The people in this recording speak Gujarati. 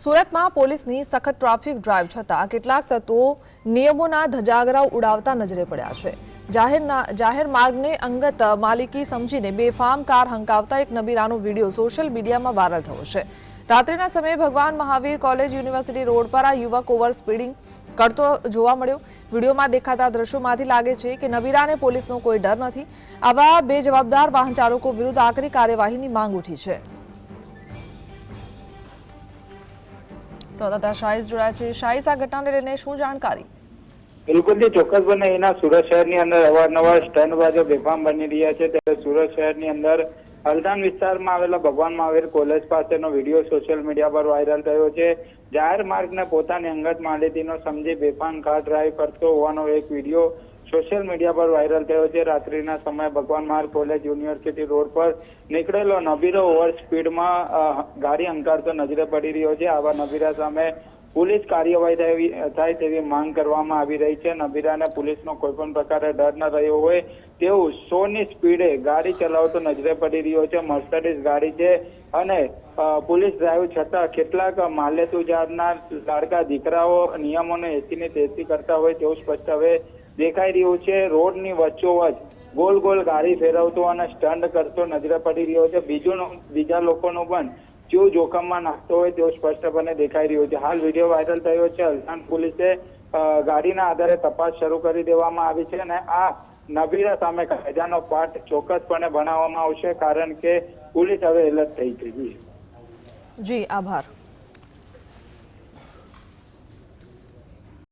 સુરતમાં પોલીસની સખત ટ્રાફિક ડ્રાઈવ છતાં કેટલાક તત્વો નિયમોના ધજાગરા ઉડાવતા નજરે પડ્યા છે। જાહેર માર્ગને અંગત માલિકી સમજીને બેફામ કાર હંકાવતા એક નબીરાનો વિડીયો સોશિયલ મીડિયામાં વાયરલ થયો છે। રાત્રિના સમયે ભગવાન મહાવીર કોલેજ યુનિવર્સિટી રોડ પર આ યુવક ઓવર સ્પીડિંગ કરતો જોવા મળ્યો। વિડીયોમાં દેખાતા દ્રશ્યોમાંથી લાગે છે કે નબીરાને પોલીસનો કોઈ ડર નથી। આવા બેજવાબદાર વાહન ચાલકો વિરુદ્ધ આકરી કાર્યવાહીની માંગ ઉઠી છે। સંવાદદાતા શાહિદ જોડાયા છે। શાહિદ, આ ઘટનાને લઈને શું જાણકારી? બિલકુલ जी ચોક્કસપણે એના સુરત શહેરની અંદર અવારનવાર સ્ટન્ટબાજો બેફામ બની રહ્યા છે। ત્યારે સુરત શહેરની અંદર હલદાન વિસ્તારમાં આવેલા ભગવાન મહાવીર કોલેજ પાસેનો વિડીયો સોશિયલ મીડિયા પર વાયરલ થયો છે। જાહેર માર્ગને પોતાની અંગત માલિકીનો સમજી બેફામ કાર ડ્રાઈવ કરતો હોવાનો એક વિડીયો સોશિયલ મીડિયા પર વાયરલ થયો છે। રાત્રિના સમયે ભગવાન મહાવીર કોલેજ યુનિવર્સિટી રોડ પર નીકળેલો નબીરો ઓવર સ્પીડમાં ગાડી હંકારતો નજરે પડી રહ્યો છે। આવા નબીરા સામે પોલીસ કાર્યવાહી થાય તેવી માંગ કરવામાં આવી રહી છે। નબીરાને પોલીસનો કોઈ પણ પ્રકારે ડર ન રહ્યો હોય તેવું 100ની સ્પીડે ગાડી ચલાવતો નજરે પડી રહ્યો છે। મર્સિડીઝ ગાડી છે અને પોલીસ ડ્રાઈવ છતાં કેટલાક માલેતુજારના લાડકા દીકરાઓ નિયમોને એસીની તેસી કરતા હોય તેવું સ્પષ્ટ હવે દેખાઈ રહ્યું છે। રોડની વચ્ચોવચ ગોલ ગોલ ગાડી ફેરવતો અને સ્ટન્ટ કરતો નજરે પડી રહ્યો છે। બીજા લોકોનું પણ જીવ જોખમમાં નાખતો હોય તેવું સ્પષ્ટપણે દેખાઈ રહ્યું છે। હાલ વિડીયો વાયરલ થયો છે। હલદાન પોલીસે ગાડીના આધારે તપાસ શરૂ કરી દેવામાં આવી છે અને આ નબીરા સામે કાયદાનો પાઠ ચોક્કસપણે ભણાવવામાં આવશે, કારણ કે પોલીસ હવે એલર્ટ થઈ ગઈ છે। જી, આભાર।